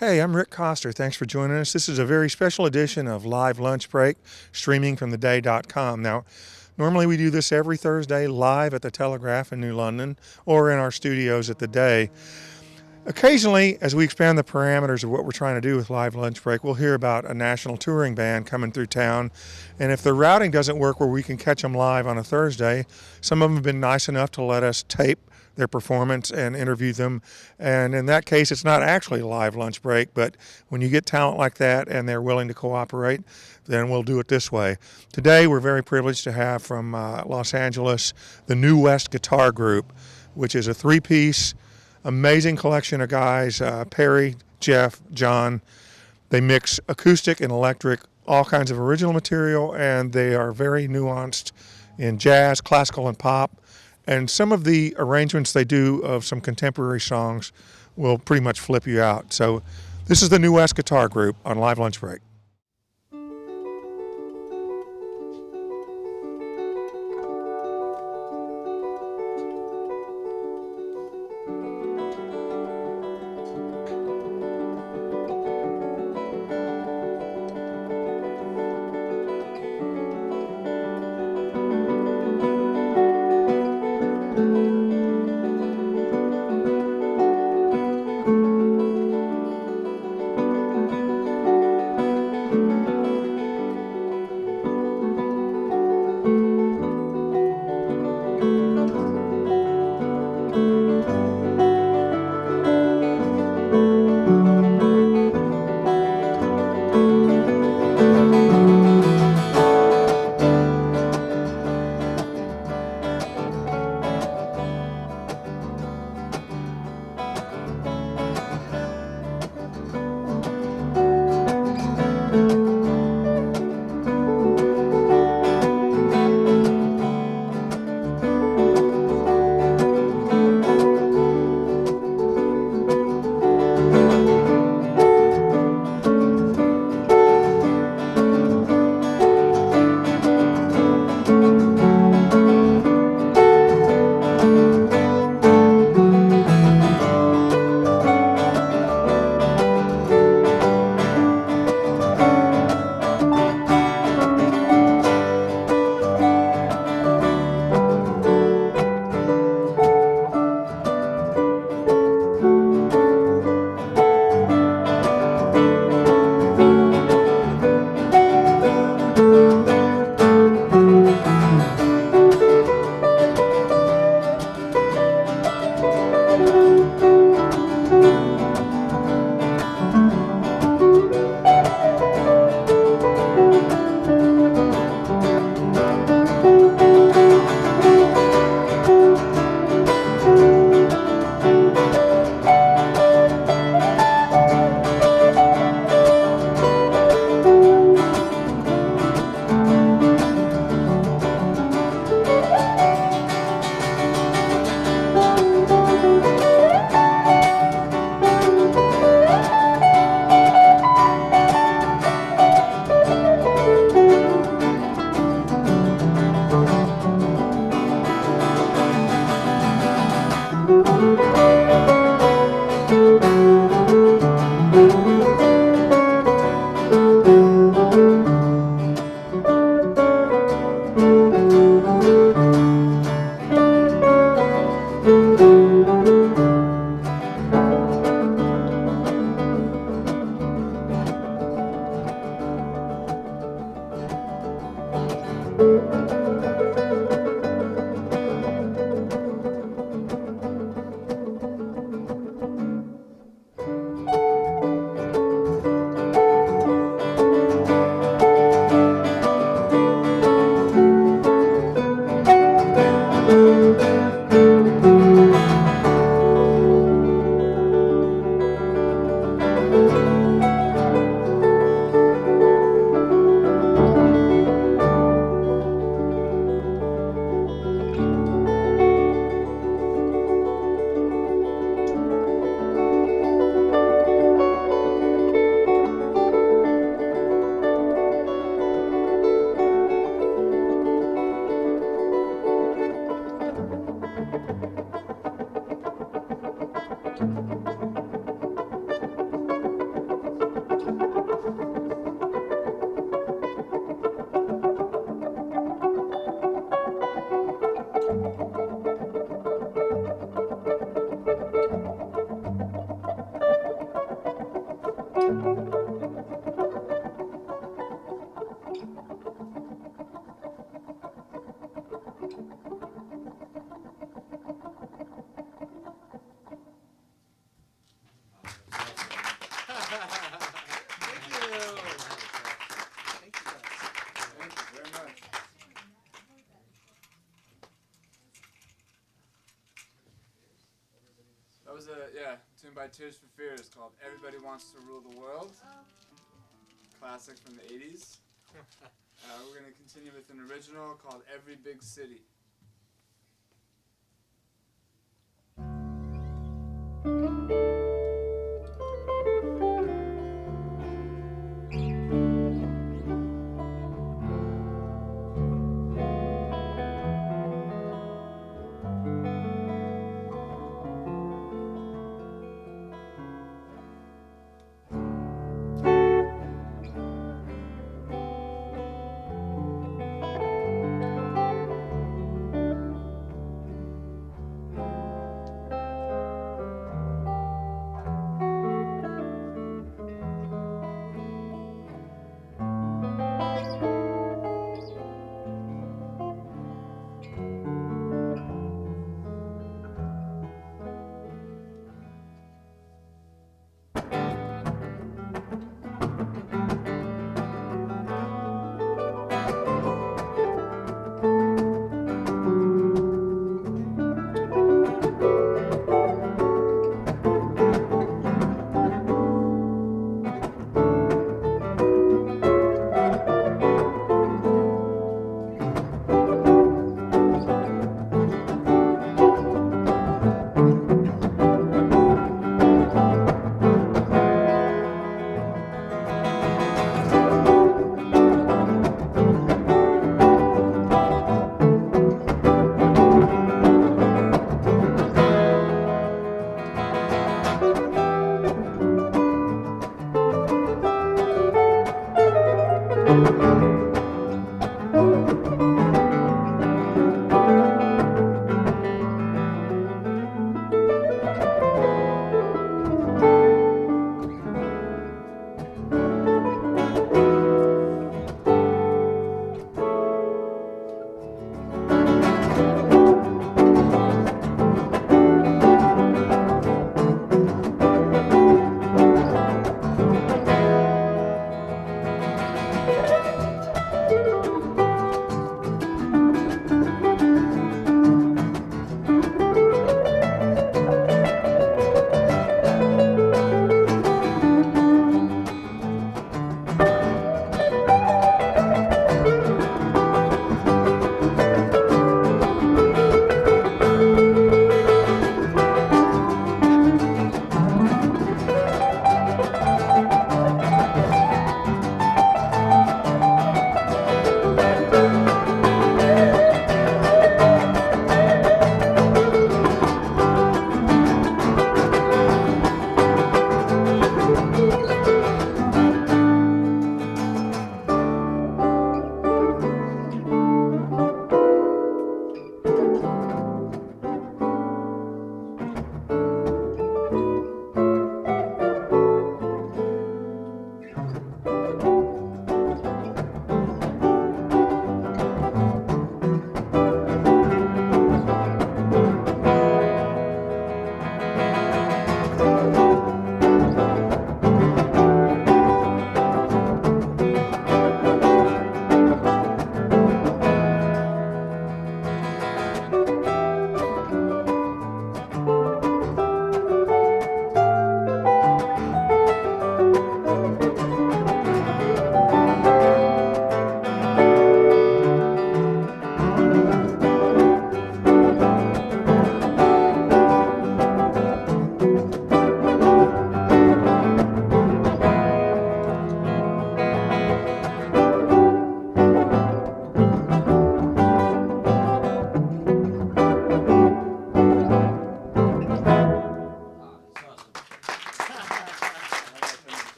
Hey, I'm Rick Coster. Thanks for joining us. This is a very special edition of Live Lunch Break, streaming from theday.com. Now, normally we do this every Thursday live at the Telegraph in New London or in our studios at the Day. Occasionally, as we expand the parameters of what we're trying to do with Live Lunch Break, we'll hear about a national touring band coming through town. And if the routing doesn't work where we can catch them live on a Thursday, some of them have been nice enough to let us tape their performance and interview them. And in that case, it's not actually a live lunch break, but when you get talent like that and they're willing to cooperate, then we'll do it this way. Today, we're very privileged to have from Los Angeles the New West Guitar Group, which is a three-piece amazing collection of guys, Perry, Jeff, John. They mix acoustic and electric, all kinds of original material, and they are very nuanced in jazz, classical, and pop. And some of the arrangements they do of some contemporary songs will pretty much flip you out. So this is the New West Guitar Group on Live Lunch Break. That was a tune by Tears for Fears called "Everybody Wants to Rule the World." Classic from the '80s. We're gonna continue with an original called "Every Big City."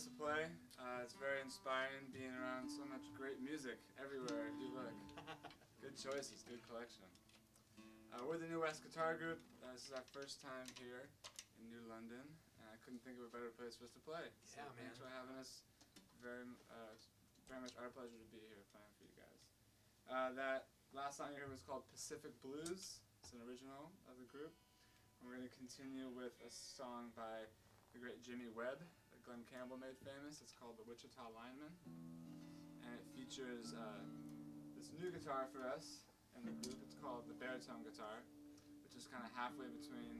to play. It's very inspiring being around so much great music everywhere you look. Good choices, good collection. We're the New West Guitar Group. This is our first time here in New London, and I couldn't think of a better place for us to play. So Yeah, thanks man. for having us. Very much our pleasure to be here playing for you guys. That last song you heard was called Pacific Blues. It's an original of the group. And we're going to continue with a song by the great Jimmy Webb that Glenn Campbell made famous. It's called The Wichita Lineman. And it features this new guitar for us in the group. It's called the baritone guitar, which is kind of halfway between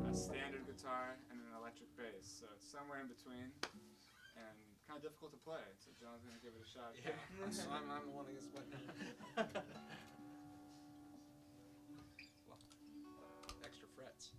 a standard guitar and an electric bass. So it's somewhere in between and kind of difficult to play. So John's going to give it a shot. Yeah, I'm wanting his way. Extra frets.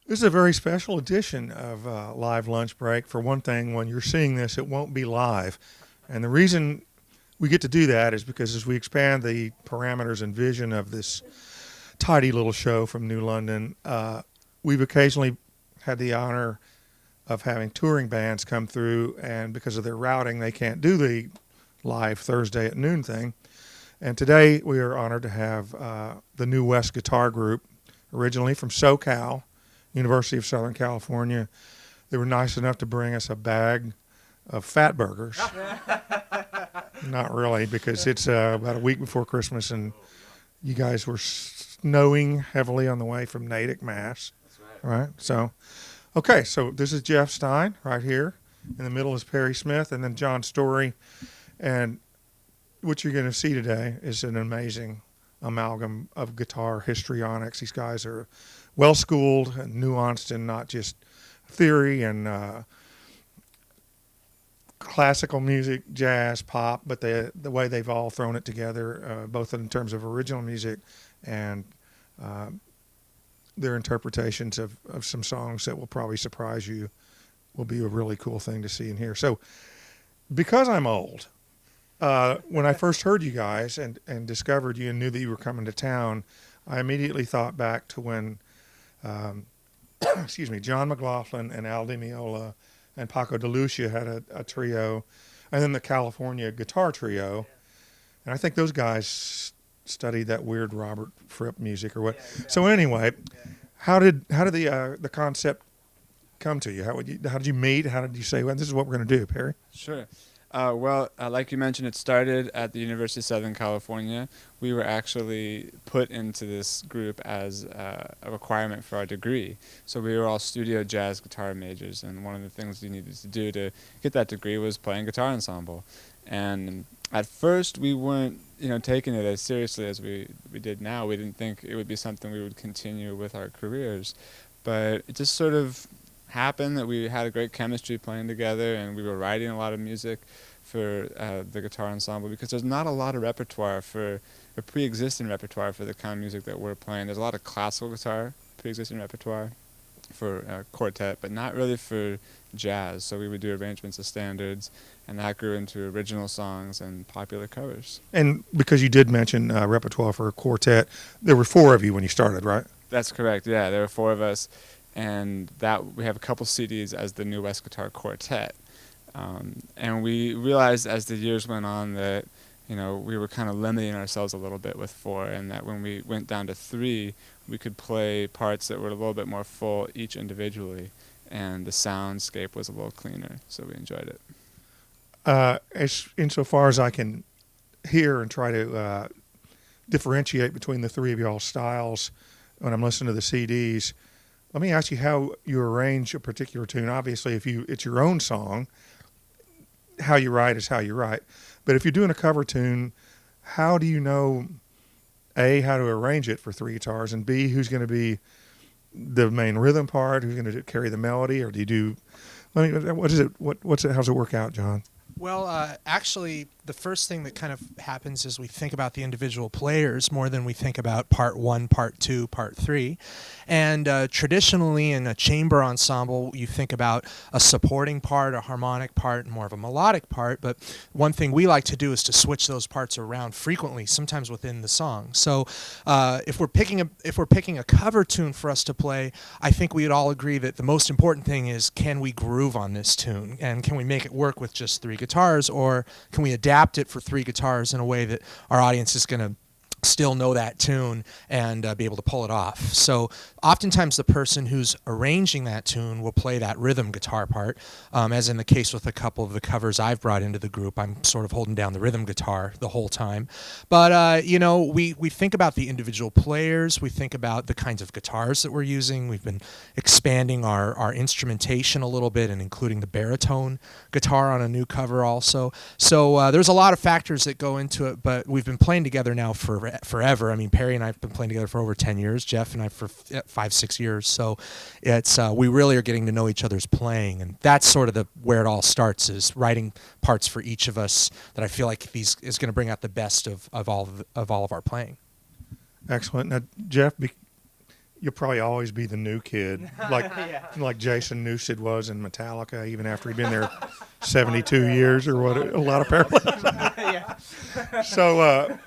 This is a very special edition of Live Lunch Break. For one thing, when you're seeing this, it won't be live. And the reason we get to do that is because as we expand the parameters and vision of this tidy little show from New London, we've occasionally had the honor of having touring bands come through, and because of their routing, they can't do the live Thursday at noon thing. And today we are honored to have the New West Guitar Group, originally from SoCal, University of Southern California. They were nice enough to bring us a bag of fat burgers. Not really, because it's about a week before Christmas, and you guys were snowing heavily on the way from Natick, Mass. That's right. Right? So, okay, so this is Jeff Stein right here. In the middle is Perry Smith, and then John Story. And what you're going to see today is an amazing amalgam of guitar histrionics. These guys are well-schooled and nuanced and not just theory and classical music, jazz, pop, but the way they've all thrown it together, both in terms of original music and their interpretations of some songs that will probably surprise you, will be a really cool thing to see and hear. So because I'm old, when I first heard you guys and discovered you and knew that you were coming to town, I immediately thought back to when John McLaughlin and Al Di Meola and Paco de Lucia had a trio, and then the California Guitar Trio. And I think those guys studied that weird Robert Fripp music or what. Yeah, exactly. So anyway, how did the concept come to you? How did you meet? How did you say, well, this is what we're going to do, Perry? Sure. Like you mentioned, it started at the University of Southern California. We were actually put into this group as a requirement for our degree. So we were all studio jazz guitar majors, and one of the things we needed to do to get that degree was playing guitar ensemble. And at first, we weren't, taking it as seriously as we did now. We didn't think it would be something we would continue with our careers, but it just sort of happened that we had a great chemistry playing together, and we were writing a lot of music for the guitar ensemble, because there's not a lot of repertoire for a pre-existing repertoire for the kind of music that we're playing. There's a lot of classical guitar pre-existing repertoire for quartet, but not really for jazz. So we would do arrangements of standards, and that grew into original songs and popular covers. And because you did mention repertoire for a quartet, there were 4 of you when you started, right? That's correct. Yeah, there were 4 of us. And that we have a couple CDs as the New West Guitar Quartet. And we realized as the years went on that, we were kind of limiting ourselves a little bit with 4, and that when we went down to 3, we could play parts that were a little bit more full each individually, and the soundscape was a little cleaner, so we enjoyed it. As insofar as I can hear and try to differentiate between the 3 of y'all's styles when I'm listening to the CDs, let me ask you how you arrange a particular tune. Obviously, if it's your own song, how you write is how you write. But if you're doing a cover tune, how do you know, A, how to arrange it for 3 guitars, and B, who's going to be the main rhythm part, who's going to carry the melody, or do you do, what is it, how's it work out, John? Well, actually, the first thing that kind of happens is we think about the individual players more than we think about part 1, part 2, part 3. And traditionally in a chamber ensemble, you think about a supporting part, a harmonic part, and more of a melodic part. But one thing we like to do is to switch those parts around frequently, sometimes within the song. So if we're picking a cover tune for us to play, I think we'd all agree that the most important thing is, can we groove on this tune? And can we make it work with just 3 guitars, or can we adapt it for 3 guitars in a way that our audience is going to still know that tune and be able to pull it off. So oftentimes the person who's arranging that tune will play that rhythm guitar part, as in the case with a couple of the covers I've brought into the group. I'm sort of holding down the rhythm guitar the whole time. But, we think about the individual players. We think about the kinds of guitars that we're using. We've been expanding our instrumentation a little bit and including the baritone guitar on a new cover also. So there's a lot of factors that go into it, but we've been playing together now for forever. I mean, Perry and I have been playing together for over 10 years, Jeff and I for 5-6 years. So it's we really are getting to know each other's playing, and that's sort of where it all starts, is writing parts for each of us that I feel like is going to bring out the best of all of our playing. Excellent. Now, Jeff, you'll probably always be the new kid, like Jason Newsted was in Metallica, even after he'd been there 72 years or what. A lot of parallels. So,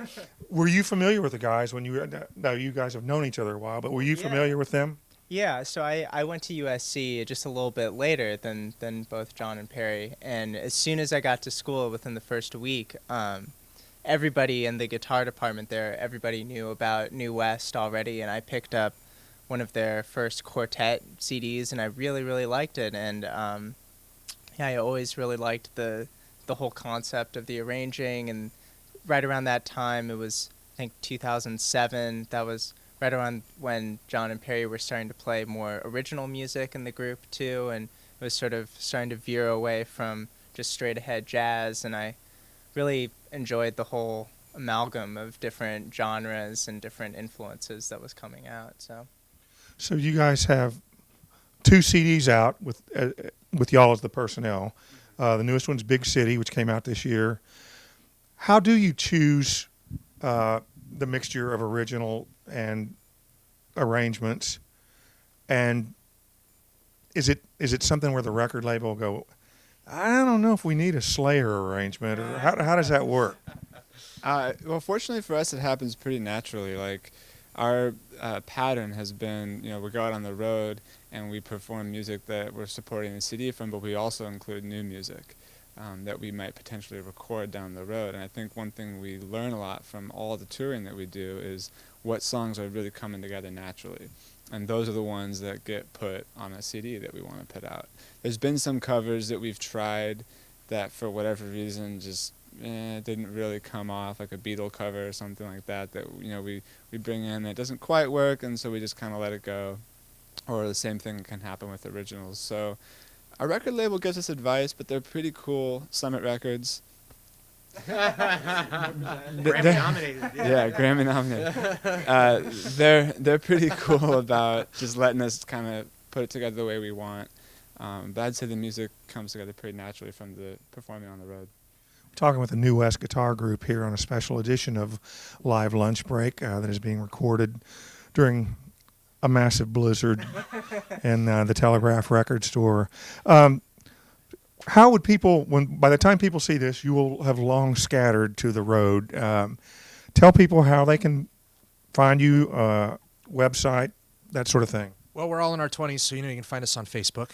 were you familiar with the guys when you? No, you guys have known each other a while, but were you familiar with them? Yeah, so I went to USC just a little bit later than both John and Perry, and as soon as I got to school within the first week, everybody in the guitar department there, everybody knew about New West already, and I picked up one of their first quartet CDs, and I really, really liked it, and yeah, I always really liked the whole concept of the arranging, and right around that time, it was, I think, 2007, that was right around when John and Perry were starting to play more original music in the group too, and it was sort of starting to veer away from just straight ahead jazz, and I really enjoyed the whole amalgam of different genres and different influences that was coming out. So you guys have 2 CDs out with y'all as the personnel. The newest one's Big City, which came out this year. How do you choose the mixture of original and arrangements, and is it something where the record label will go, I don't know if we need a Slayer arrangement, or how does that work? Well, fortunately for us, it happens pretty naturally. Like, our pattern has been, we go out on the road and we perform music that we're supporting the CD from, but we also include new music that we might potentially record down the road. And I think one thing we learn a lot from all the touring that we do is what songs are really coming together naturally. And those are the ones that get put on a CD that we want to put out. There's been some covers that we've tried that for whatever reason just didn't really come off, like a Beatle cover or something like that, we bring in that doesn't quite work, and so we just kind of let it go. Or the same thing can happen with originals. So our record label gives us advice, but they're pretty cool. Summit Records. Grammy nominated. Yeah, Grammy nominated. They're pretty cool about just letting us kind of put it together the way we want. But I'd say the music comes together pretty naturally from the performing on the road. We're talking with the New West Guitar Group here on a special edition of Live Lunch Break that is being recorded during a massive blizzard in the Telegraph Record Store. How would people, by the time people see this, you will have long scattered to the road. Tell people how they can find you, website, that sort of thing. Well, we're all in our 20s, so you can find us on Facebook.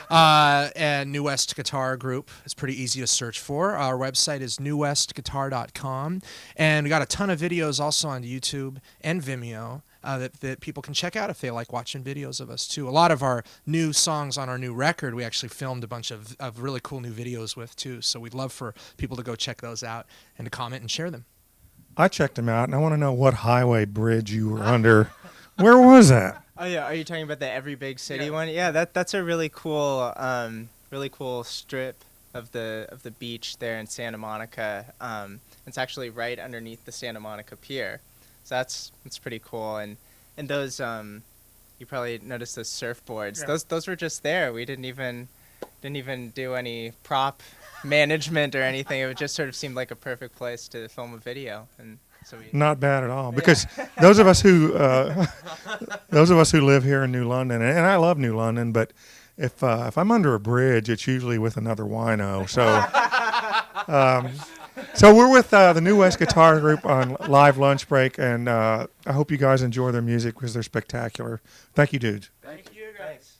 And New West Guitar Group is pretty easy to search for. Our website is newwestguitar.com. And we got a ton of videos also on YouTube and Vimeo that people can check out if they like watching videos of us, too. A lot of our new songs on our new record, we actually filmed a bunch of really cool new videos with, too. So we'd love for people to go check those out and to comment and share them. I checked them out, and I want to know what highway bridge you were under. Where was that? Oh yeah, are you talking about the Every Big City one? Yeah, that's a really cool strip of the beach there in Santa Monica. It's actually right underneath the Santa Monica Pier, so that's pretty cool. And those you probably noticed those surfboards. Yeah. Those were just there. We didn't even do any prop management or anything. It just sort of seemed like a perfect place to film a video. And so not bad at all, because those of us who live here in New London, and I love New London, but if I'm under a bridge, it's usually with another wino. So so we're with the New West Guitar Group on Live Lunch Break, and I hope you guys enjoy their music because they're spectacular. Thank you, dudes. Thank you, guys.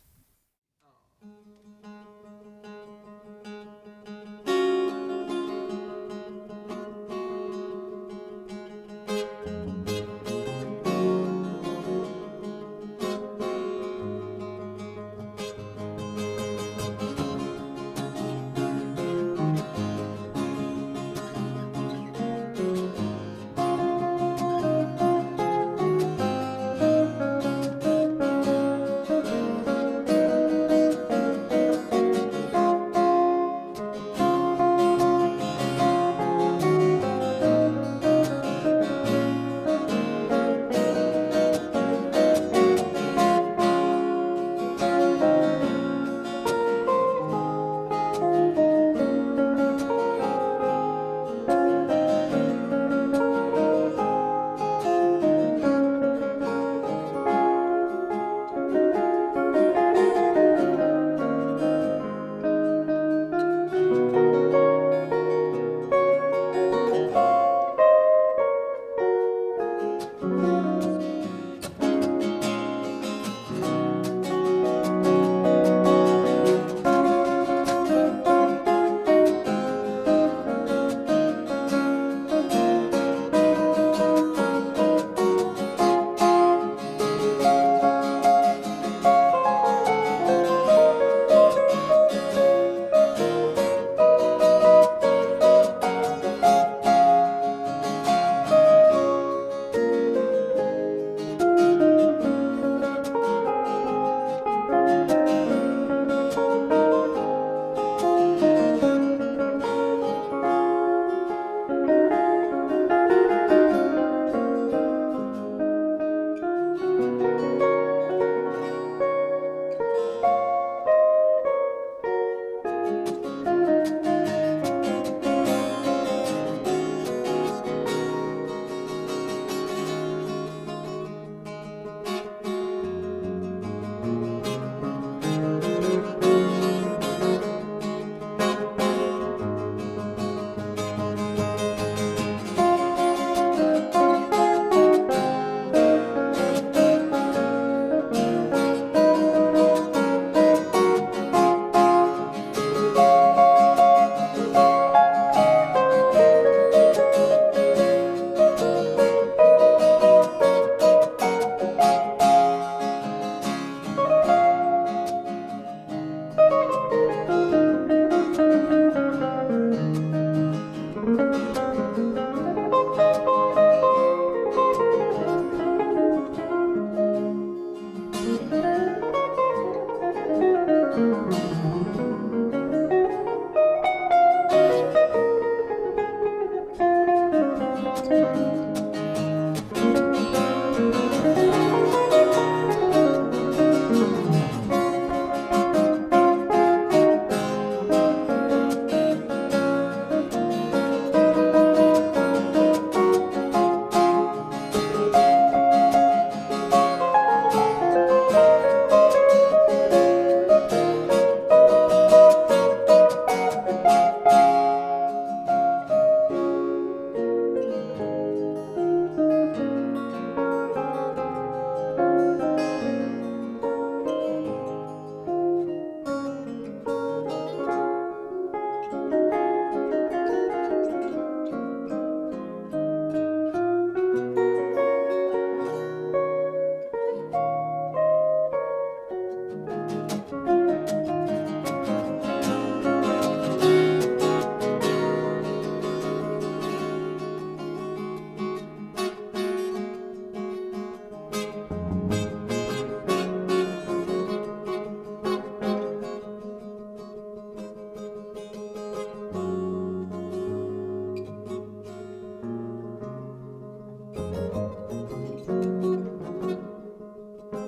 Thank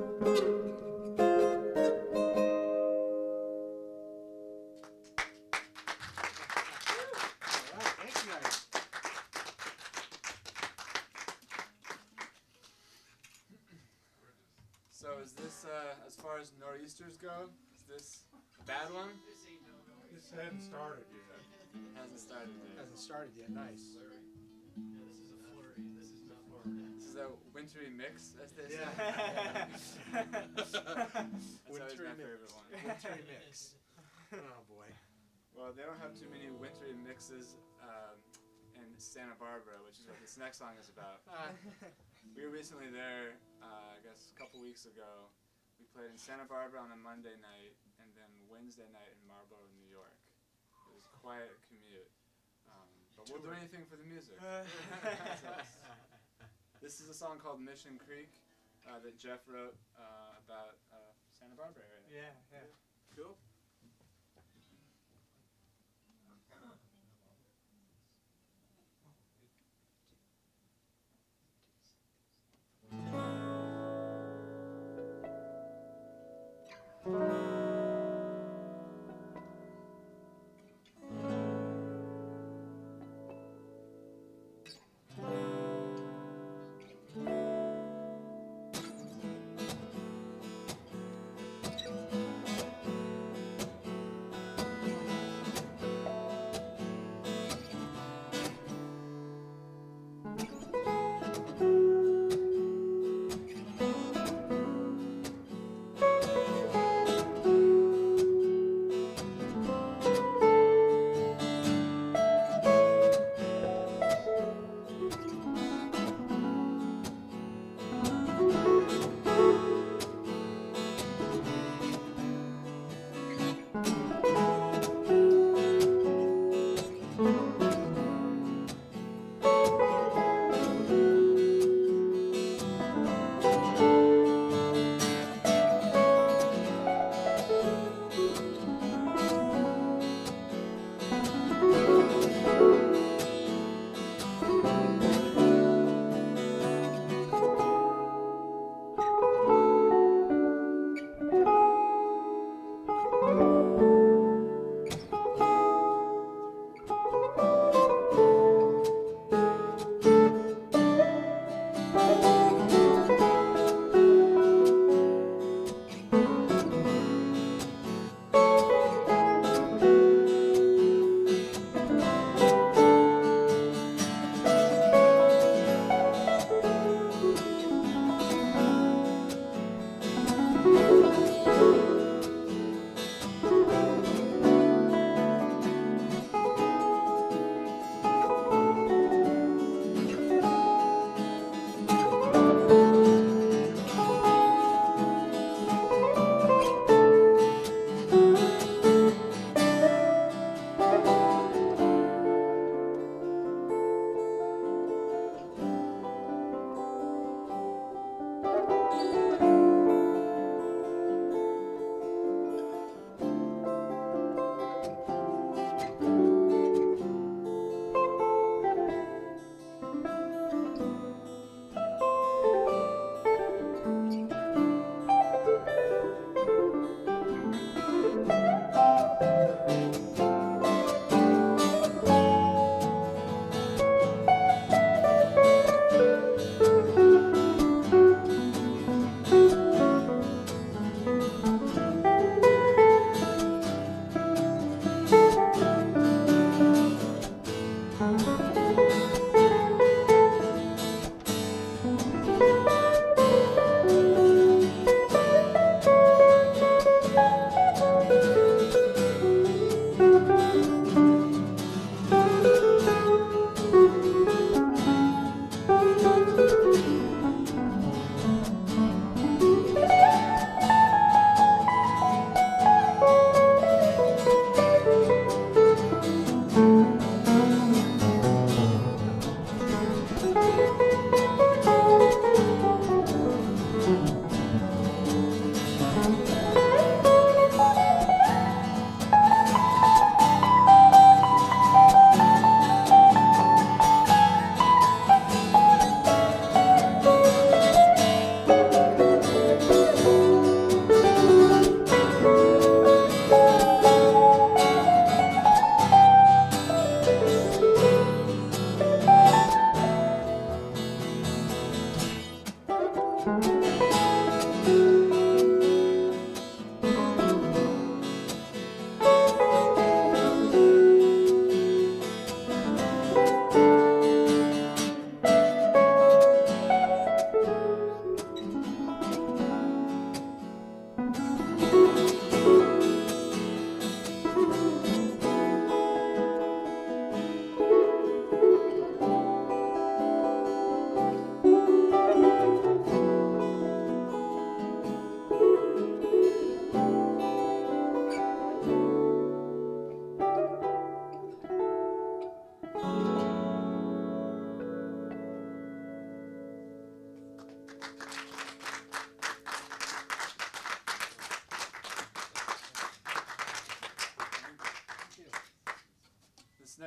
you guys. So is this, as far as nor'easters go, is this a bad one? This hadn't started yet. Hasn't started yet. Hasn't started yet. Nice. This is a wintry mix, as they say. Yeah. That's always Wintry my mix. favorite one. Wintry mix. Oh boy. Well, they don't have too many wintry mixes in Santa Barbara, which is what this next song is about. We were recently there, I guess a couple weeks ago. We played in Santa Barbara on a Monday night, and then Wednesday night in Marlborough, New York. It was quite a commute. But we'll do anything for the music. This is a song called Mission Creek that Jeff wrote about Santa Barbara area. Yeah. Cool.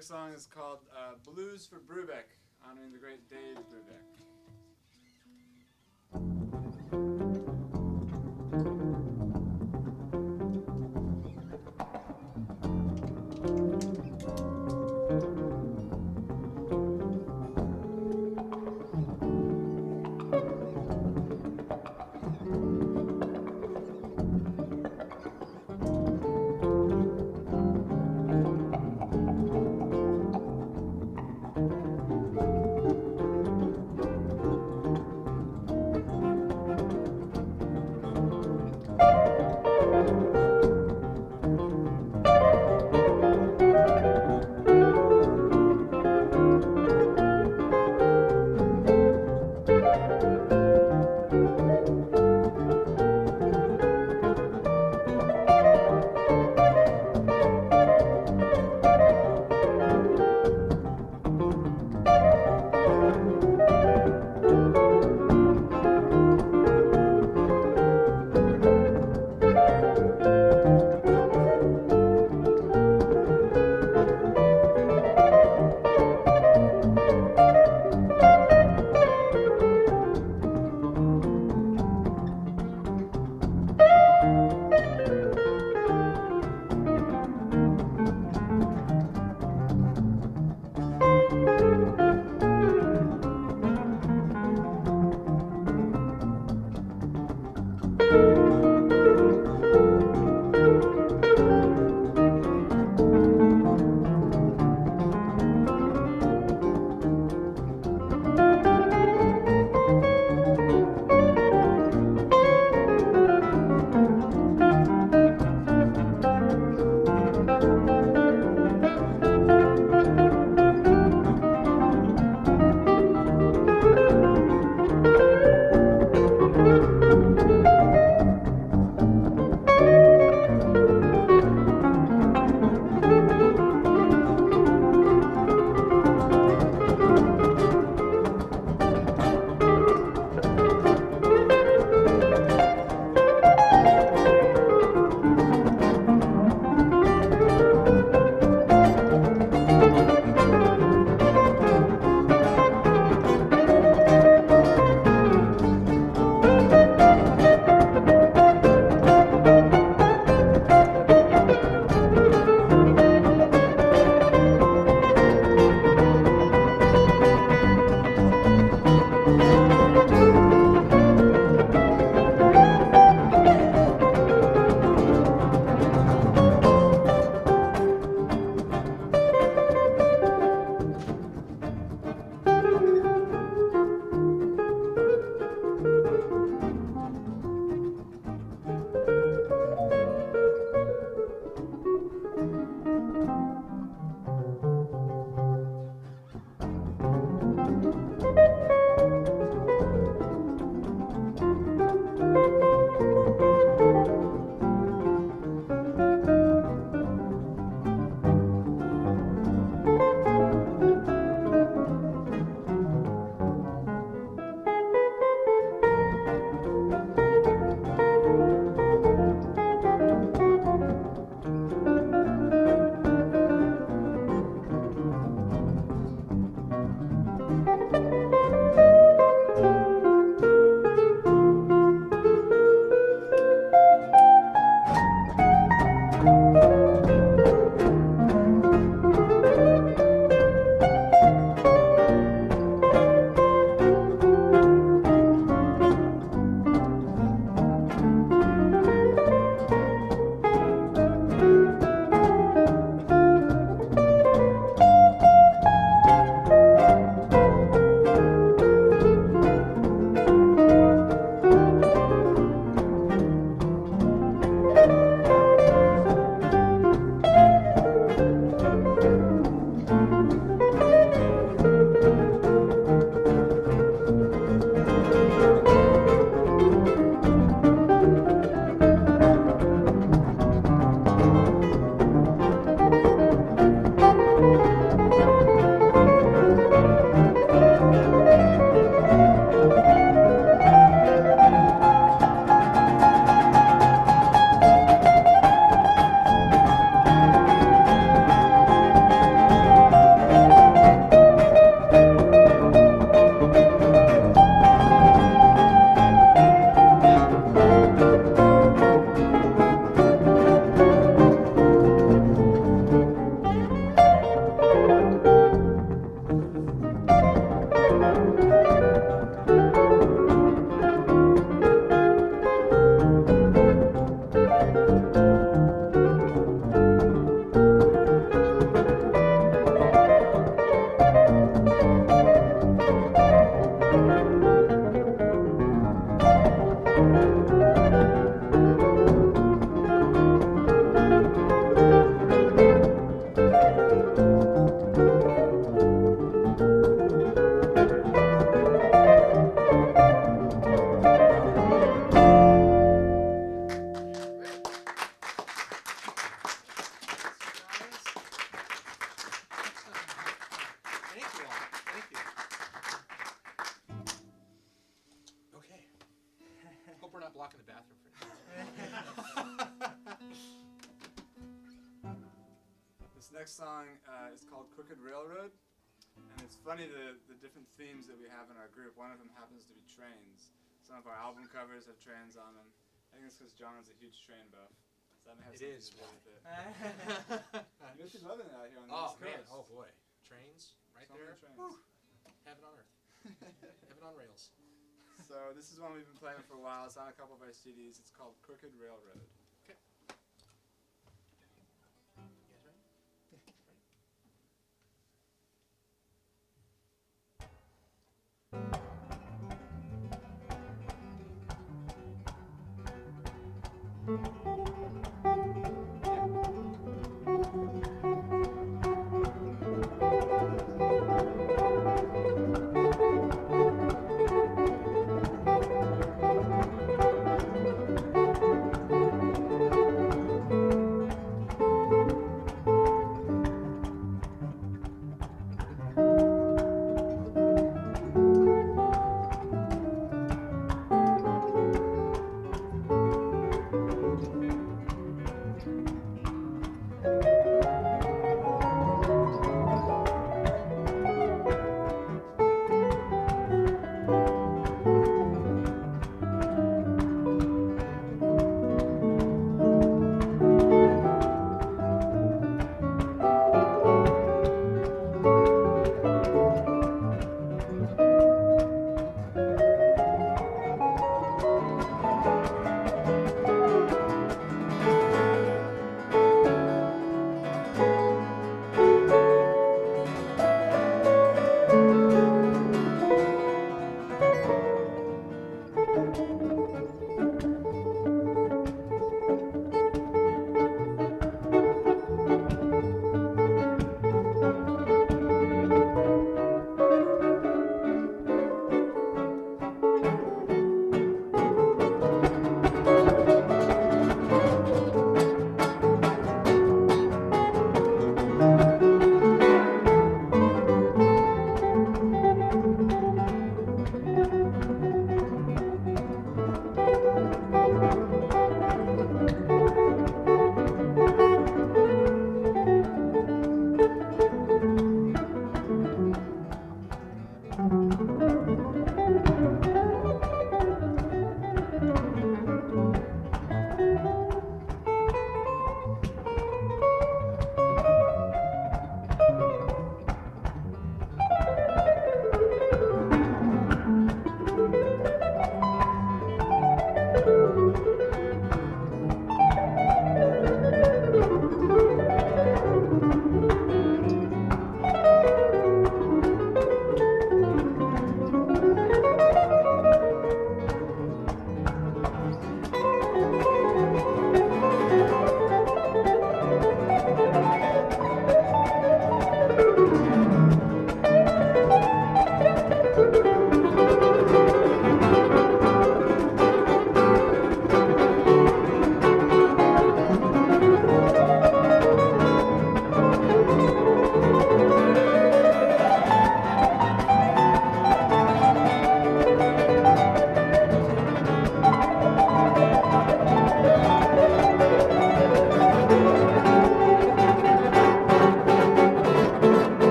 next song is called Blues for Brubeck, honoring the great Dave Brubeck. This next song is called Crooked Railroad, and it's funny the different themes that we have in our group. One of them happens to be trains. Some of our album covers have trains on them. I think it's because John is a huge train buff. So that may have It something is, to do with it. boy. You must be loving it out here on the Oh East man, Coast. oh boy. Trains, right So many there. trains. Whew. Heaven on earth. Heaven on rails. So this is one we've been playing for a while. It's on a couple of our CDs. It's called Crooked Railroad. Okay. You guys ready?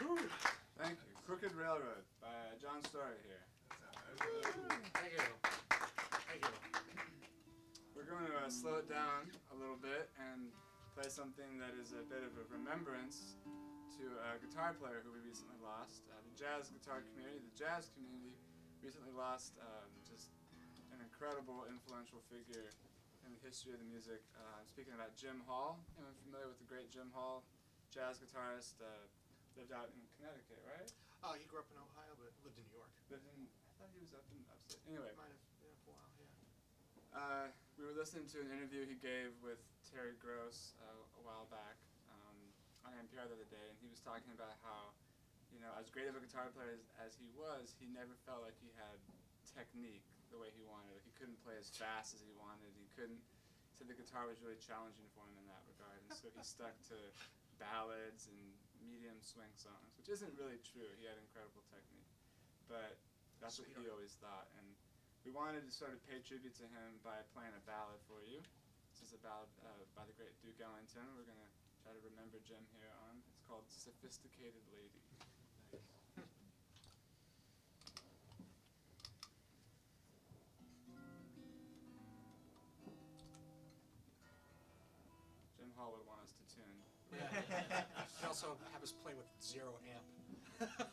Thank you. Crooked Railroad by John Story here. Thank you. Thank you. We're going to slow it down a little bit and play something that is a bit of a remembrance to a guitar player who we recently lost. The jazz guitar community, the jazz community, recently lost just an incredible, influential figure in the history of the music. I'm speaking about Jim Hall. Anyone familiar with the great Jim Hall, jazz guitarist? Lived out in Connecticut, right? Oh, he grew up in Ohio, but lived in New York. Lived in, I thought he was up in upstate. Anyway, Might have, yeah, for a while, yeah. we were listening to an interview he gave with Terry Gross a while back on NPR the other day, and he was talking about how, you know, as great of a guitar player as he was, he never felt like he had technique the way he wanted. Like he couldn't play as fast as he wanted. He couldn't. Said the guitar was really challenging for him in that regard, and so he stuck to ballads and medium swing songs, which isn't really true. He had incredible technique, but that's what he always thought. And we wanted to sort of pay tribute to him by playing a ballad for you. This is a ballad by the great Duke Ellington. We're going to try to remember Jim here on. It's called Sophisticated Lady. Jim Hall would want us to tune. Yeah. He also have us play with 0 amp.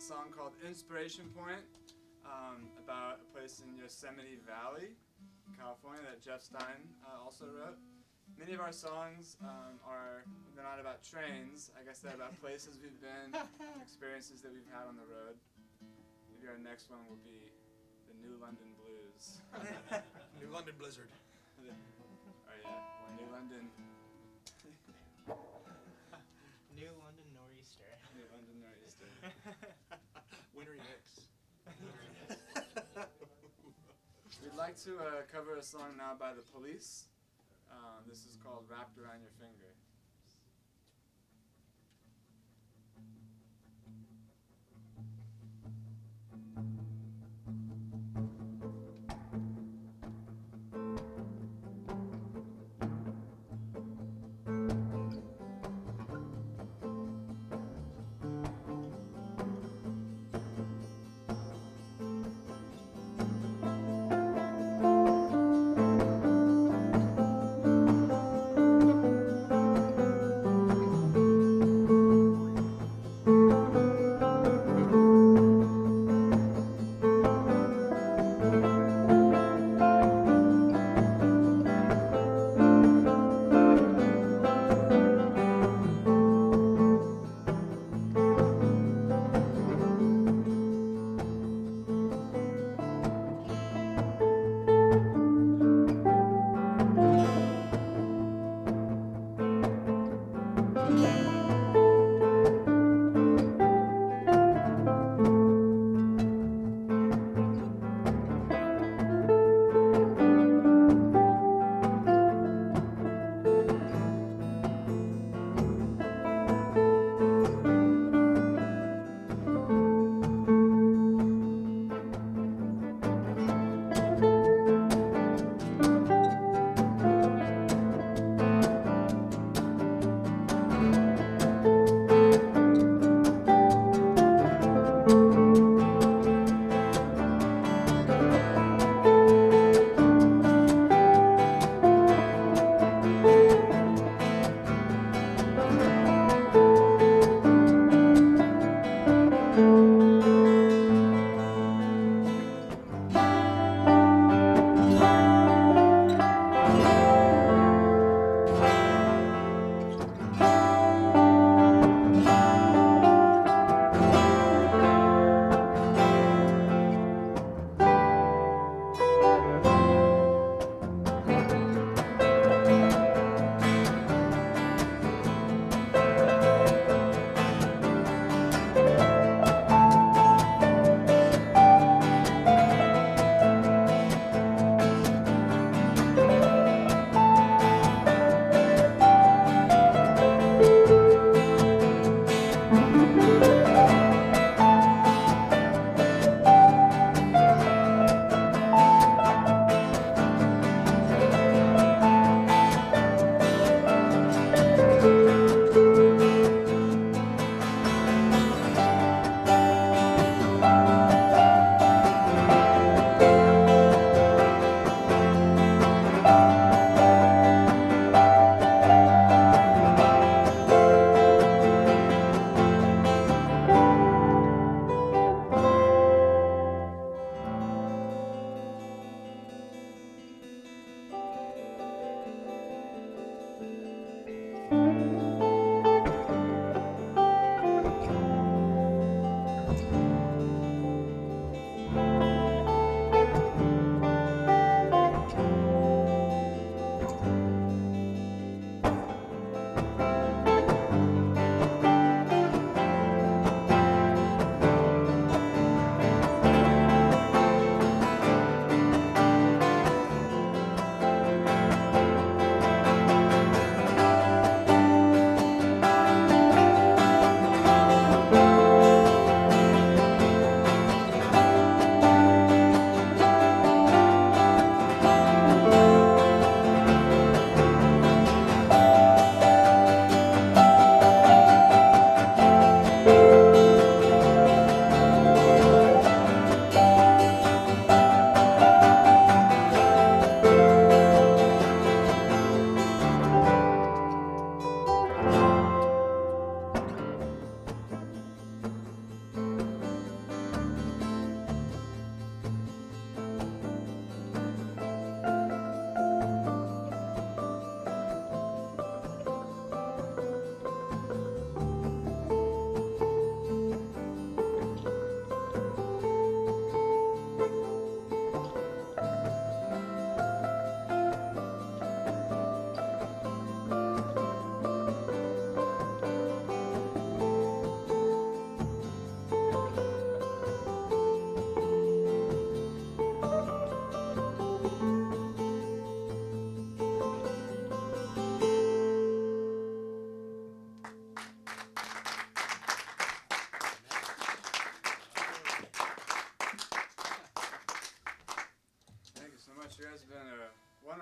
song called Inspiration Point, about a place in Yosemite Valley, California, that Jeff Stein also wrote. Many of our songs they're not about trains. I guess they're about places we've been, experiences that we've had on the road. Maybe our next one will be the New London Blues. New London Blizzard. Oh yeah, New London. New London Nor'easter. New London Nor'easter. Wintry mix. like to cover a song now by The Police. This is called Wrapped Around Your Finger.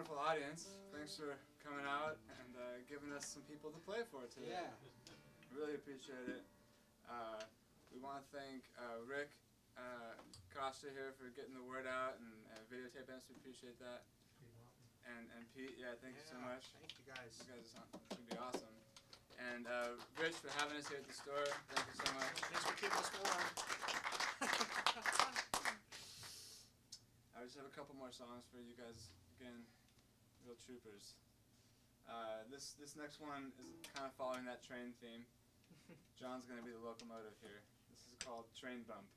wonderful audience. Thanks for coming out and giving us some people to play for today. Yeah. Really appreciate it. We want to thank Rick Costa here for getting the word out and videotaping us. We appreciate that. And Pete, yeah, thank you so much. Thank you guys. You guys are going to be awesome. And Rich for having us here at the store. Thank you so much. Thanks for keeping us warm. I just have a couple more songs for you guys. Again, real troopers. This next one is kind of following that train theme. John's going to be the locomotive here. This is called Train Bump.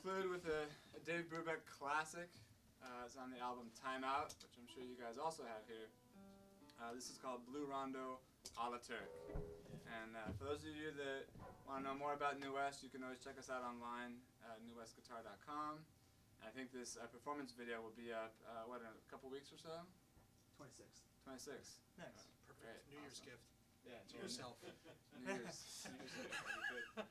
conclude with a Dave Brubeck classic. It's on the album Time Out, which I'm sure you guys also have here. This is called Blue Rondo a la Turk. And for those of you that want to know more about New West, you can always check us out online at newwestguitar.com. And I think this performance video will be up, in a couple weeks or so? 26th. 26. Nice. Perfect. Great. New Year's Awesome. gift Yeah, to yourself. New Year's. New Year's Eve, that'd be good.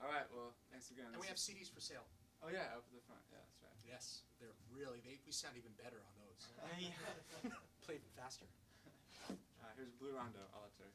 All right, well, thanks again. And we This have is- CDs for sale. Oh yeah, up at the front. Yeah, that's right. Yes, they're really, we sound even better on those. Play even faster. Here's Blue Rondo, Alatur.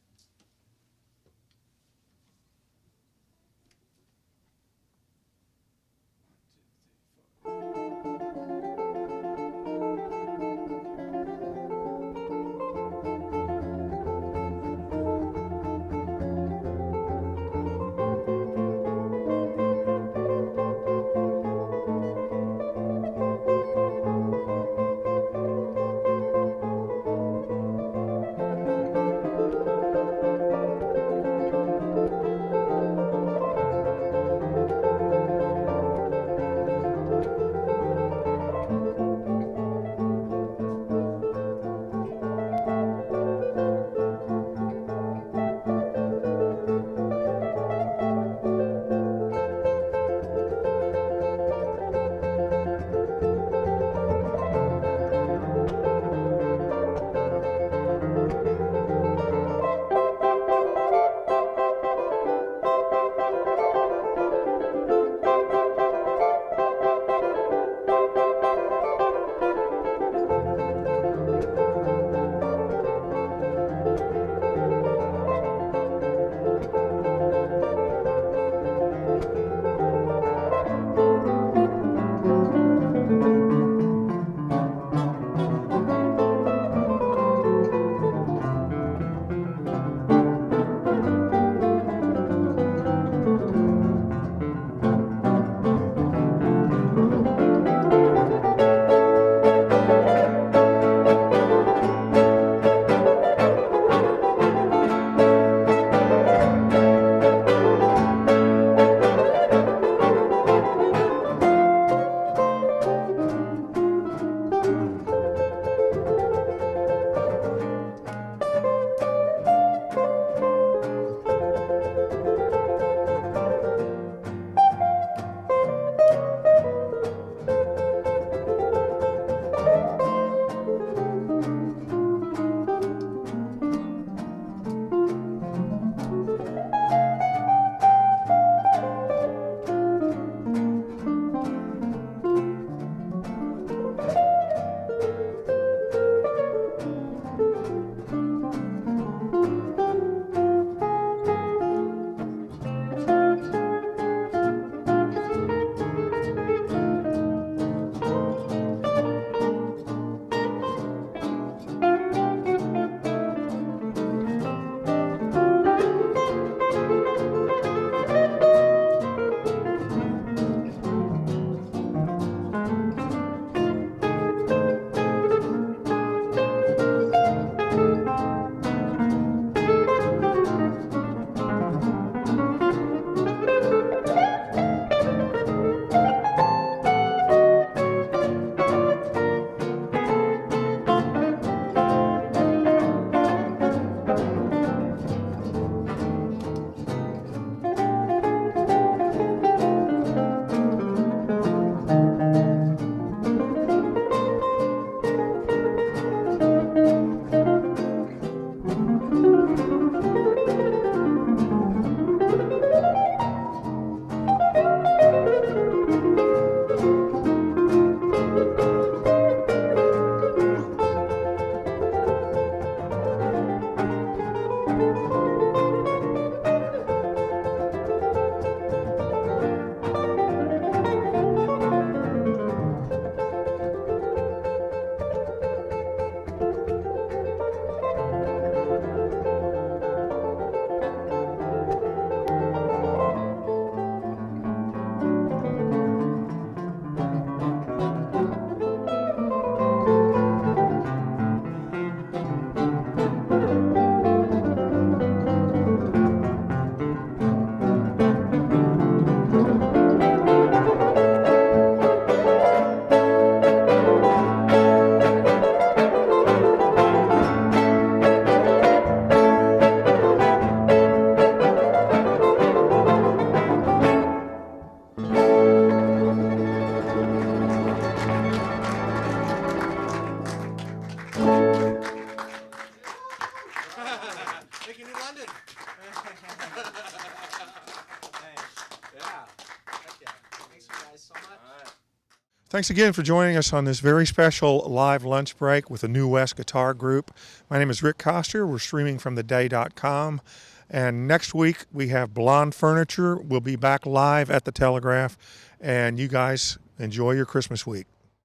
Thanks again for joining us on this very special live lunch break with the New West Guitar Group. My name is Rick Coster. We're streaming from theday.com. And next week we have Blonde Furniture. We'll be back live at the Telegraph. And you guys enjoy your Christmas week.